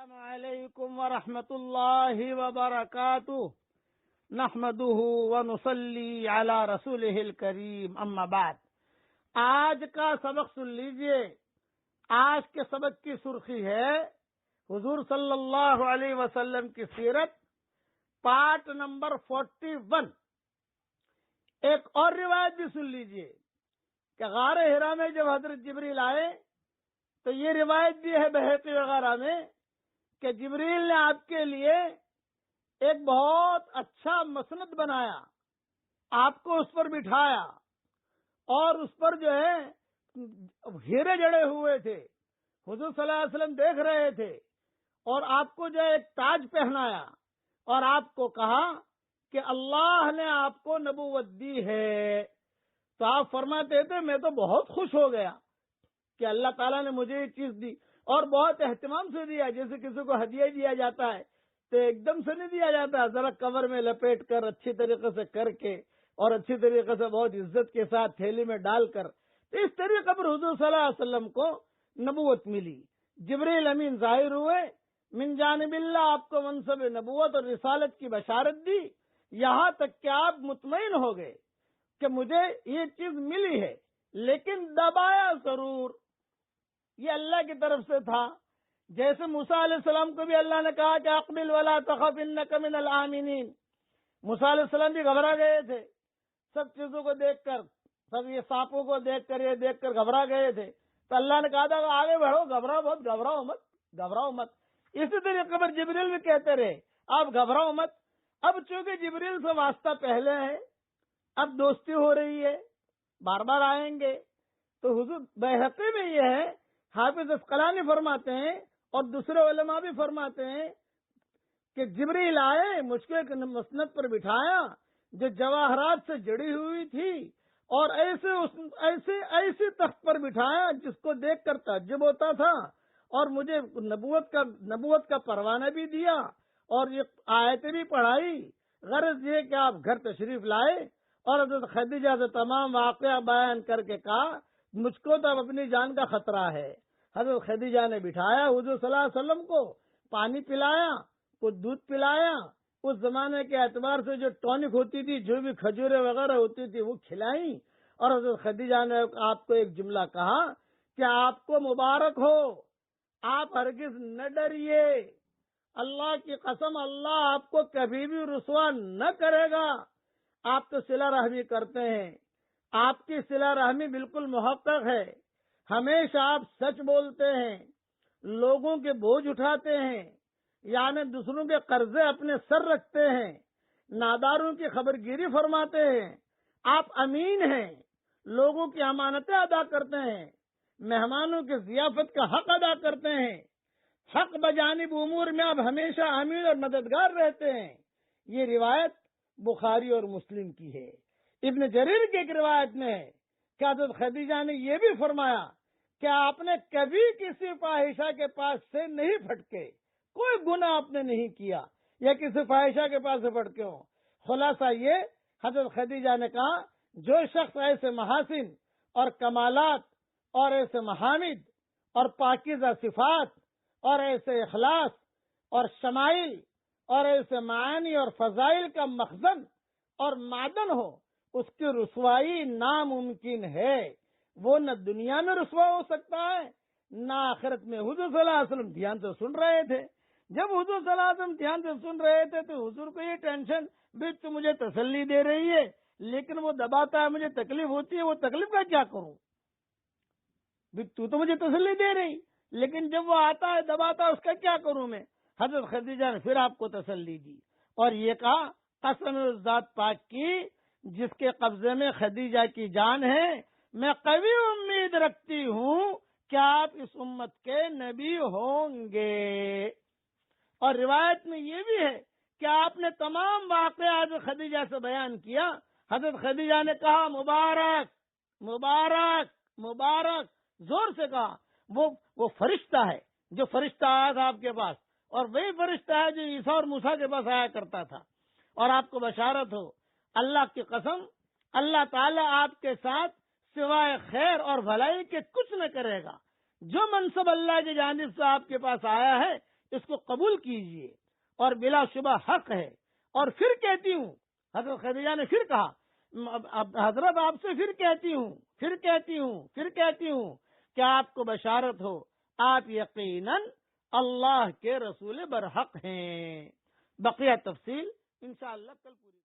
السلام علیکم ورحمۃ اللہ وبرکاتہ نحمده ونصلی علی رسولہ الکریم اما بعد۔ آج کا سبق سن لیجئے۔ آج کے سبق کی سرخی ہے حضور صلی اللہ علیہ وسلم کی سیرت، پارٹ نمبر 41۔ ایک اور روایت بھی سن لیجئے کہ غار حرا میں جب حضرت جبریل آئے تو یہ روایت بھی ہے بحقی وغیرہ میں کہ جبریل نے آپ کے لیے ایک بہت اچھا مسند بنایا، آپ کو اس پر بٹھایا اور اس پر جو ہے ہیرے جڑے ہوئے تھے۔ حضور صلی اللہ علیہ وسلم دیکھ رہے تھے اور آپ کو جو ہے ایک تاج پہنایا اور آپ کو کہا کہ اللہ نے آپ کو نبوت دی ہے۔ تو آپ فرماتے تھے میں تو بہت خوش ہو گیا کہ اللہ تعالیٰ نے مجھے یہ چیز دی، اور بہت اہتمام سے دیا، جیسے کسی کو ہدیہ دیا جاتا ہے تو ایک دم سے نہیں دیا جاتا، ذرا کور میں لپیٹ کر اچھی طریقے سے کر کے اور اچھی طریقے سے بہت عزت کے ساتھ تھیلی میں ڈال کر، تو اس طریقے پر حضور صلی اللہ علیہ وسلم کو نبوت ملی۔ جبریل امین ظاہر ہوئے، من جانب اللہ آپ کو منصب نبوت اور رسالت کی بشارت دی، یہاں تک کہ آپ مطمئن ہو گئے کہ مجھے یہ چیز ملی ہے، لیکن دبایا ضرور، یہ اللہ کی طرف سے تھا۔ جیسے موسیٰ علیہ السلام کو بھی اللہ نے کہا کہ اقبل ولا تخف انک من الآمنین، موسیٰ علیہ السلام بھی گھبرا گئے تھے، سب چیزوں کو دیکھ کر، سب یہ سانپوں کو دیکھ کر، یہ دیکھ کر گھبرا گئے تھے، تو اللہ نے کہا تھا کہ آگے بڑھو، گھبراؤ مت، گھبراؤ مت۔ اسی طریقے پر جبریل بھی کہتے رہے آپ گھبراؤ مت۔ اب چونکہ جبریل سے واسطہ پہلے ہے، اب دوستی ہو رہی ہے، بار بار آئیں گے، تو حضور بیہقی میں یہ ہے، حافظ عسقلانی فرماتے ہیں اور دوسرے علماء بھی فرماتے ہیں کہ جبریل آئے، مجھ کو ایک مسند پر بٹھایا جو جواہرات سے جڑی ہوئی تھی، اور ایسے تخت پر بٹھایا جس کو دیکھ کر تعجب ہوتا تھا، اور مجھے نبوت کا پروانہ بھی دیا اور یہ آیتیں بھی پڑھائی۔ غرض یہ کہ آپ گھر تشریف لائے اور حضرت خدیجہ سے تمام واقعہ بیان کر کے کہا مجھ کو تو اب اپنی جان کا خطرہ ہے۔ حضرت خدیجہ نے بٹھایا، حضور صلی اللہ علیہ وسلم کو پانی پلایا، کچھ دودھ پلایا، اس زمانے کے اعتبار سے جو ٹونک ہوتی تھی، جو بھی کھجورے وغیرہ ہوتی تھی وہ کھلائیں، اور حضرت خدیجہ نے آپ کو ایک جملہ کہا کہ آپ کو مبارک ہو، آپ ہرگز نہ ڈریے، اللہ کی قسم اللہ آپ کو کبھی بھی رسوا نہ کرے گا۔ آپ تو صلہ رحمی کرتے ہیں، آپ کی صلہ رحمی بالکل محقق ہے، ہمیشہ آپ سچ بولتے ہیں، لوگوں کے بوجھ اٹھاتے ہیں، یعنی دوسروں کے قرضے اپنے سر رکھتے ہیں، ناداروں کی خبر گیری فرماتے ہیں، آپ امین ہیں، لوگوں کی امانتیں ادا کرتے ہیں، مہمانوں کی ضیافت کا حق ادا کرتے ہیں، حق بجانب امور میں آپ ہمیشہ امین اور مددگار رہتے ہیں۔ یہ روایت بخاری اور مسلم کی ہے۔ ابن جریر کی ایک روایت میں ہے کہ حضرت خدیجہ نے یہ بھی فرمایا کہ آپ نے کبھی کسی فاحشہ کے پاس سے نہیں پھٹکے، کوئی گناہ آپ نے نہیں کیا یا کسی فاحشہ کے پاس سے پھٹکے ہوں۔ خلاصہ یہ حضرت خدیجہ نے کہا جو شخص ایسے محاسن اور کمالات اور ایسے محامد اور پاکیزہ صفات اور ایسے اخلاص اور شمائل اور ایسے معانی اور فضائل کا مخزن اور معدن ہو، اس کی رسوائی ناممکن ہے۔ وہ نہ دنیا میں رسوا ہو سکتا ہے نہ آخرت میں۔ حضور صلی اللہ علیہ وسلم دھیان سے سن رہے تھے، جب حضور صلی اللہ علیہ وسلم دھیان سے سن رہے تھے تو حضور کو یہ ٹینشن بھی تو مجھے تسلی دے رہی ہے لیکن وہ دباتا ہے، مجھے تکلیف ہوتی ہے، وہ تکلیف کا کیا کروں؟ بھی تو مجھے تسلی دے رہی لیکن جب وہ آتا ہے دباتا ہے، اس کا کیا کروں میں؟ حضرت خدیجہ نے پھر آپ کو تسلی دی اور یہ کہا قسم اس ذات پاک کی جس کے قبضے میں خدیجہ کی جان ہے، میں قوی امید رکھتی ہوں کہ آپ اس امت کے نبی ہوں گے۔ اور روایت میں یہ بھی ہے کہ آپ نے تمام واقعات خدیجہ سے بیان کیا۔ حضرت خدیجہ نے کہا مبارک مبارک مبارک، زور سے کہا۔ وہ فرشتہ ہے جو فرشتہ آیا تھا آپ کے پاس، اور وہی فرشتہ ہے جو عیسیٰ اور موسیٰ کے پاس آیا کرتا تھا، اور آپ کو بشارت ہو اللہ کی قسم اللہ تعالیٰ آپ کے ساتھ سوائے خیر اور بھلائی کے کچھ نہ کرے گا۔ جو منصب اللہ کی جانب سے آپ کے پاس آیا ہے اس کو قبول کیجئے اور بلا شبہ حق ہے۔ اور پھر کہتی ہوں، حضرت خدیجہ نے پھر کہا، حضرت آپ سے پھر کہتی ہوں کہ آپ کو بشارت ہو، آپ یقیناً اللہ کے رسول برحق ہیں۔ بقیہ تفصیل انشاءاللہ کل پوری